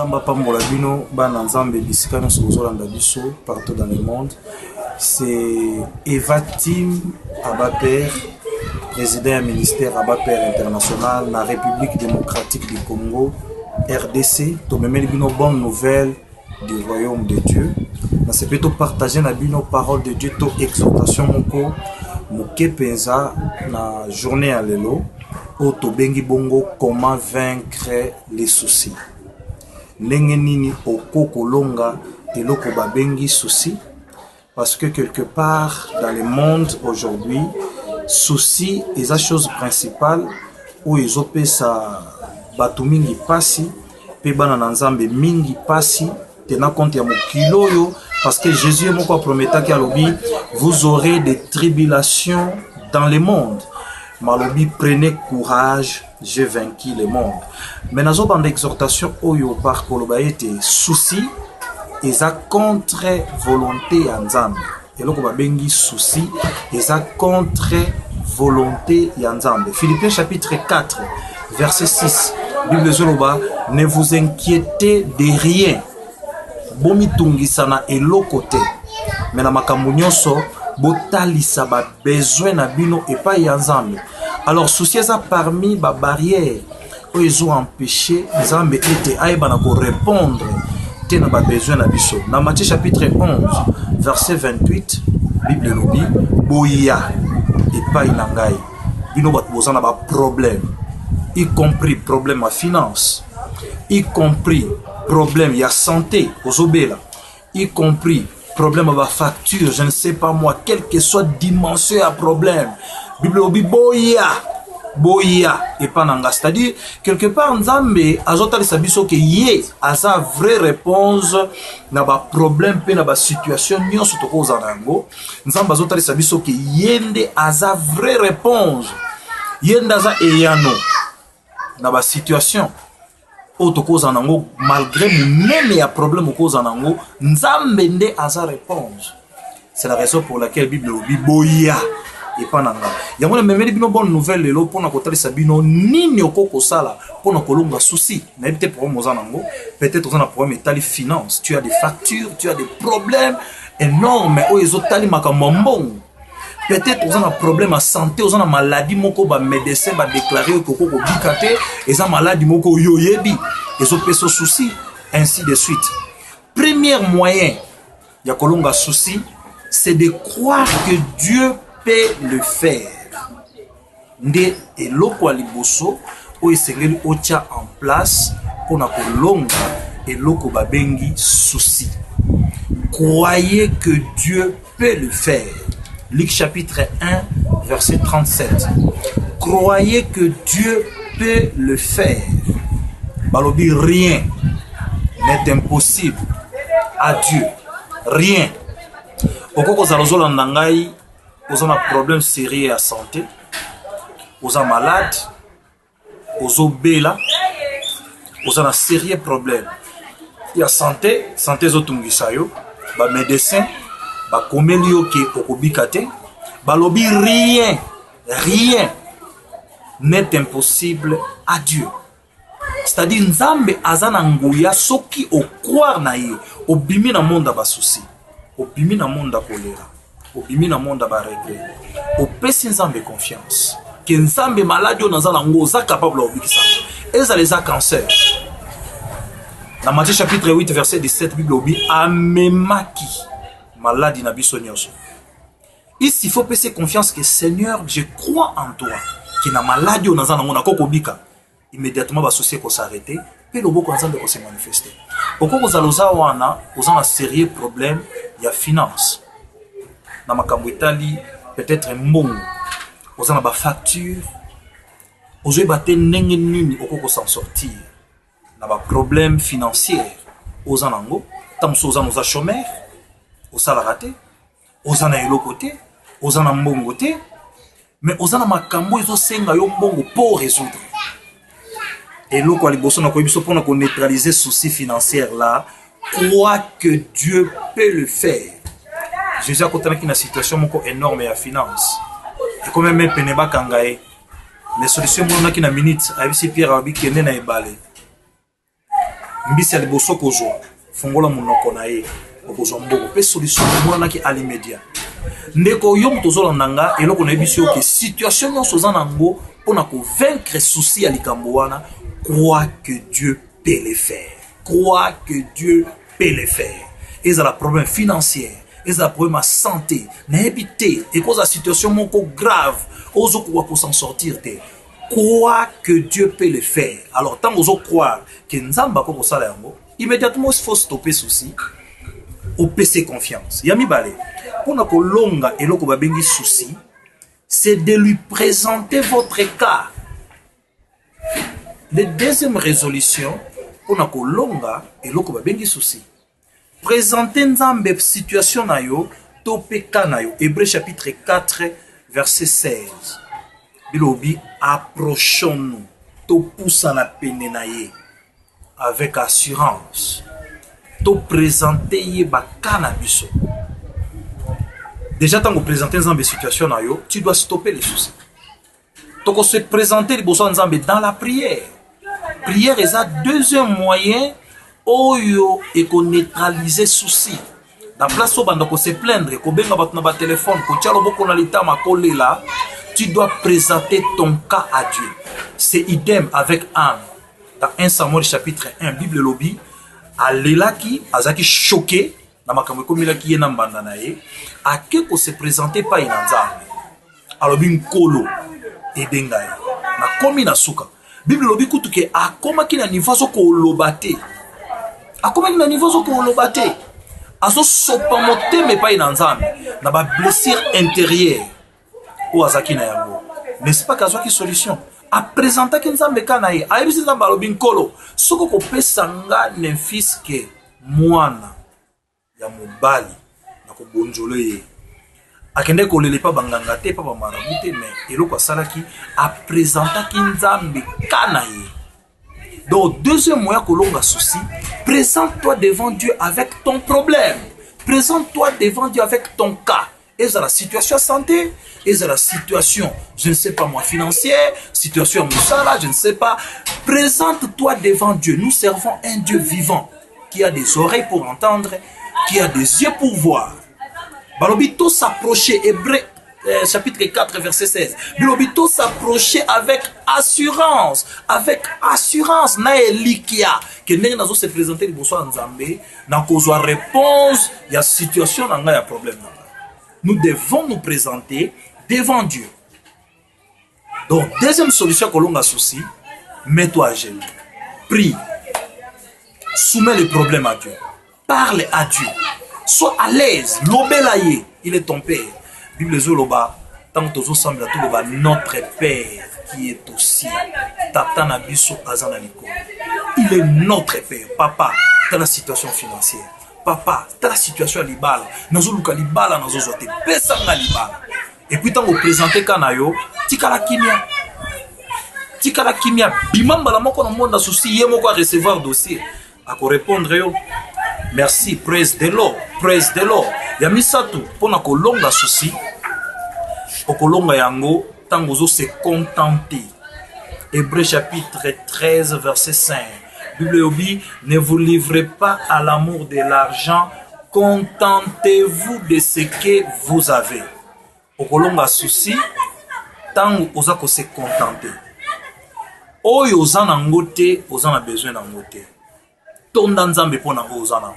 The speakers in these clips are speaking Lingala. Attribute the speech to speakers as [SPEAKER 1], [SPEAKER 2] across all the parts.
[SPEAKER 1] Nzamba pambola bino bana nzambe bisika no sozolanda biso partout dans le monde. C'est Eva Tim Abaper, président du ministère Abaper international na République démocratique du Congo, RDC. To memeli bino bonne nouvelle du royaume de Dieu. Na se plutôt partager na bino parole de Dieu to exhortation moko moke penza na journée à lelo. Oto bengi bongo comment vaincre les soucis. Ndenge nini okoko longa eloko babengi soucis, parce que quelque part dans le monde aujourd'hui souci est la chose principale où ils opèrent sa batu mingi pasi pe bana nzambe mingi pasi tena compte ya mokilo yo, parce que Jésus moko prometa ki alobi vous aurez des tribulations dans le monde. Malobi, prenez courage, j'ai vaincu le monde. Mais dans une exhortation, oyo par kolobaete souci, et ça contre volonté en Nzambe. Et là, on bengi souci, et ça contre volonté en Nzambe. Philippiens chapitre 4, verset 6. Bible Zoloba, ne vous inquiétez de rien. Bomi tungisana eloko te. Mais na makambo nyonso, botalisa ba besoin na bino et pas yanzambe. Alors souci ça parmi ba barrières où ils ont empêché Nzambe était aïba na ko répondre te na ba besoin na biso. Dans Matthieu chapitre 11 verset 28, Bible lobi boya et pas inangai. Bino bat bozana ba problème, y compris problème à finance, y compris problème ya santé aux obéla, y compris problème à facture, je ne sais pas moi, quelle que soit dimension à problème. Bible obi boya et pas nanga, c'est-à-dire quelque part Nzambe azotali sabiso ke yé a sa vraie réponse na ba problème pe na ba situation nyonso to ko zanango. Nzambe azotali sabiso ke yende a sa vraie réponse, yenda za eyano na ba situation nango, malgré même il y a problème au cause nango, Nzambe nde a sa réponse. C'est la raison pour laquelle Bible obi boya et pas nanga. Il y a même bino bonne nouvelle lelo pour na kotali sabino nini okoko sala pour na kolonga souci. Na peut-être pour mozanango, peut-être on a problème étali finance, tu as des factures, tu as des problèmes énormes o ezotali makambo. Peut-être on a un problème à santé, on a une maladie, moko ba médecin ba déclarer que koko bikate, et ça maladie moko yoyebi, et ont peso souci, ainsi de suite. Premier moyen, ya kolonga souci, c'est de croire que Dieu peut le faire. Nde eloko aliboso o esengeli otia en place pour na kolonga eloko babengi souci. Croyez que Dieu peut le faire. Luc chapitre 1, verset 37. Croyez que Dieu peut le faire. Balobi, rien n'est impossible à Dieu. Rien. Okoko zalozolo nangai, vous avez un problème sérieux à santé, vous êtes malade, vous êtes bela, vous avez un sérieux problème. Il y a santé zotungisayo, ba médecin, ba komelio ki okobikate, balobi rien n'est impossible à Dieu. C'est-à-dire Nzambe azana nguya soki o croire na ye, obimi na monde ba souci, obimi na monde kolera, obimi na monde ba regret. Opesi Nzambe confiance. Que Nzambe malade on azana ngo za capable obikisa. Eza les cancer. Dans Matthieu chapitre 8 verset 17 Bible obi amemaki maladie na biso nyonso. Ici il faut passer confiance que Seigneur, je crois en toi. Qui na maladie on azana ngo na kokobika. Immédiatement va associer qu'on s'arrêter puis le beau Nzambe ko se manifester. Okoko zaloza wana ozana sérieux problème ya finance. Na makambo etali peut-être mbongo. Ozana ba facture. Ozoe baté ndenge nini okoko s'en sortir. Na ba problème financier. Ozana ngo tamso ozana oza chômeur. Ozala raté. Ozana eloko te. Ozana mbongo te. Mais ozana makambo ezo senga yo mbongo pour résoudre. Et l'eau quoi les bossons pour neutraliser soucis financiers là, crois que Dieu peut le faire. Jésus a connu une situation énorme à finance. Et comme même Peneba Kangae, les solutions mon qui na minute, avec ces pierres avec qui n'est na ebale. mbisi ya liboso kozwa fongola monoko na ye okozwa mboko pe solution emonanaki à l'immédiat ndeko yo moto ozolanda nga eloko nayebi biso ke situation nyonso oza nango mpona kovaincre souci ya likambo wana crois que Dieu peut le faire. Crois que Dieu peut le faire. Et ça la problème financier, et ça la problème à santé, n'habiter, et cause la situation moko grave, aux autres pour s'en sortir. Crois que Dieu peut le faire. Alors tant aux autres croire que Nzamba comme ça immédiatement il faut stopper souci. Au PC confiance. Yami balé. Pour na kolonga et loko babengi souci, c'est de lui présenter votre cas. La deuxième résolution, pour na kolonga et loko babengi souci. Présenter nzambe situation na yo, topeka na yo. Hébreux chapitre 4 verset 16. Bilobi approchons-nous, topoussa na pene na ye avec assurance. To présenter ye bakana biso. Déjà tant que présenter nzambe situation na yo, tu dois stopper les soucis. Donc se présenter les besoins nzambe dans la prière. Prière est un deuxième moyen oyo et qu'on neutraliser soucis. Dans place où on se plaindre, qu'on benga bat na ba téléphone, qu'on tient le boko na lita ma collé là, tu dois présenter ton cas à Dieu. C'est idem avec Anne. Dans 1 Samuel chapitre 1, Bible lobby, alelaki azaki choqué na makambo komilaki ye na mbanda na ye, ake ko se présenter pas inanzambe. Alors bin kolo edengai. Na komi na suka. Bible lobby kutuke akoma ki na niveau zo ko lobate. Akoma ki na niveau zo ko lobate. Azo sopa moteme pa inanzambe na ba blessure intérieure. Ou azaki na yango. N'est-ce pas kazo ki solution? A présenter ki nzambe kana ye. A yebisi nzambe alobi nkolo. Soko ko pesa nga ne fils ke mwana ya mobali na ko bonjolo ye. Akende ko lele pa banganga te pa ba marabu te mais eloko asalaki a présenter ki nzambe kana ye. Donc deuxième moyen que l'on a souci, présente-toi devant Dieu avec ton problème. Présente-toi devant Dieu avec ton cas. Et dans la situation santé, et dans la situation, je ne sais pas moi, financière, situation moussala, je ne sais pas. Présente-toi devant Dieu. Nous servons un Dieu vivant qui a des oreilles pour entendre, qui a des yeux pour voir. Balobito s'approcher, Hébreux chapitre 4 verset 16. Balobito s'approcher avec assurance. Avec assurance. Na elikia. Que n'est pas se présenter les besoins nzambe. Na kozwa réponse. Il y a situation, il y a problème. Nous devons nous présenter devant Dieu. Donc, deuxième solution que l'on a souci, mets-toi à genoux. Prie. Soumets le problème à Dieu. Parle à Dieu. Sois à l'aise. L'obélaye, il est ton Père. Bible Zoloba, tant que tu sembles tout le notre Père qui est au ciel. Tata Nabiso Azanaliko. Il est notre Père. Papa, dans la situation financière. Papa, dans la situation à l'Ibala, Nazoluka l'Ibala, Nazozote, Pesanga l'Ibala. Et puis, tant que vous présentez Kanayo, Tikala Kimia. Tikala Kimia, Bimamba la moko na monde souci, Yemoko à recevoir dossier. À répondre yo. Merci, praise the Lord, praise the Lord. Yamisatu, pour na kolonga souci, okolonga yango, tangozo se contenter. Hébreux chapitre 13, verset 5. Bible dit, ne vous livrez pas à l'amour de l'argent, contentez-vous de ce que vous avez. Okolonga souci, tango ozako se contenter. Oyo ozana ngote, ozana besoin ngote. Tonda nzambe pona ozana.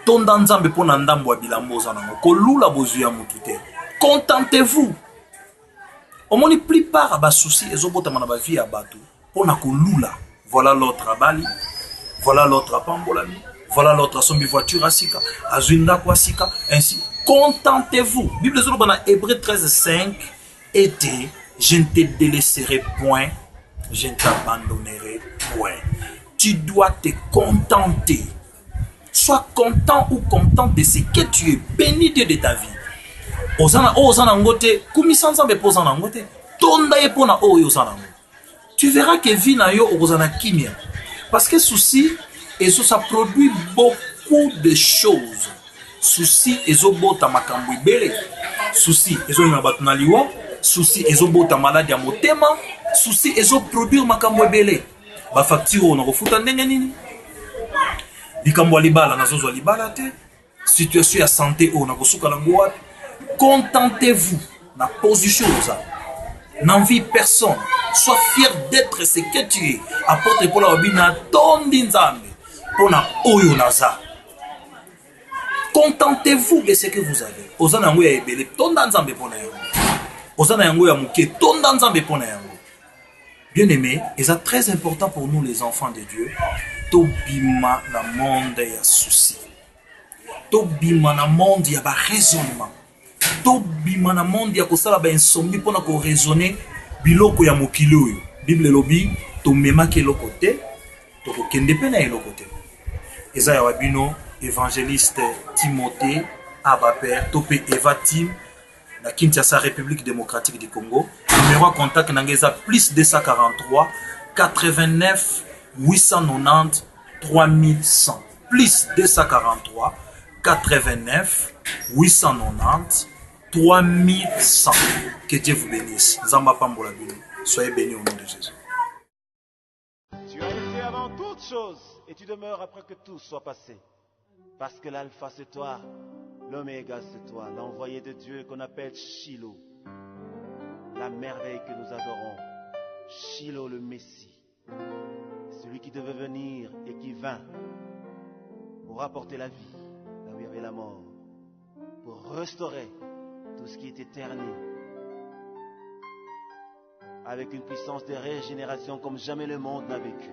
[SPEAKER 1] Tonda nzambe pona ndambo bilambo ozana. Kolula bozu ya mutute. Contentez-vous. Omoni plupart ba souci ezobota mana ba vie ya bato pona kolula. Voilà l'autre à Bali, voilà l'autre à Pambolani, voilà l'autre à Sombi voiture à Sika, à Zunda Kwasika, ainsi. Contentez-vous. Bible dans Hébreux 13:5 était, je ne te délaisserai point, je ne t'abandonnerai point. Tu dois te contenter. Sois content ou content de ce que tu es. Béni Dieu de ta vie. Ozana ngote, kumisanza me posana ngote, tonda ye pona o yozana. Tu verras que vie na yo ozana kimia. Parce que souci, et ça produit beaucoup de choses. Souci, ezobota makambo ibele. Souci, ezobima batu na liwa. Souci, ezobota malade ya motema. Souci, ezoproduire makambo ibele. ba facture on refuta ndenge nini likambo ya libala nazozwa libala te situation ya santé on akosuka lango wapi. Contentez-vous na position oza n'envie personne, sois fier d'être ce que tu es. Apporte pour la obina tondi nzambe pona oyo naza. Contentez-vous de ce que vous avez. Ozana yango ya ebele tonda nzambe pona yango. Ozana yango ya muke tonda nzambe pona yango. Bien-aimés, et c'est très important pour nous les enfants de Dieu, tobima na monde ya souci. Tobima na monde ya ba raisonnement. Tobima na monde ya kosala ba insomnie pona ko raisonner biloko ya mokili oyo. Bible lobi to mema ke lokote to ko kende pe na elokote. Eza ya wabino évangéliste Timothée Abaper topé Eva Tim la Kinshasa République démocratique du Congo. Numéro à contact nangeza plus 243 89 890 3100 plus 243 89 890 3100. Que Dieu vous bénisse. Zamba Pambola Bino. Soyez bénis au nom de Jésus.
[SPEAKER 2] Tu as été avant toutes choses et tu demeures après que tout soit passé. Parce que l'alpha c'est toi, l'oméga c'est toi, l'envoyé de Dieu qu'on appelle Shiloh. La merveille que nous adorons. Shiloh le Messie. Celui qui devait venir et qui vint pour apporter la vie là où il y avait la mort. Pour restaurer tout ce qui était terni. Avec une puissance de régénération comme jamais le monde n'a vécu.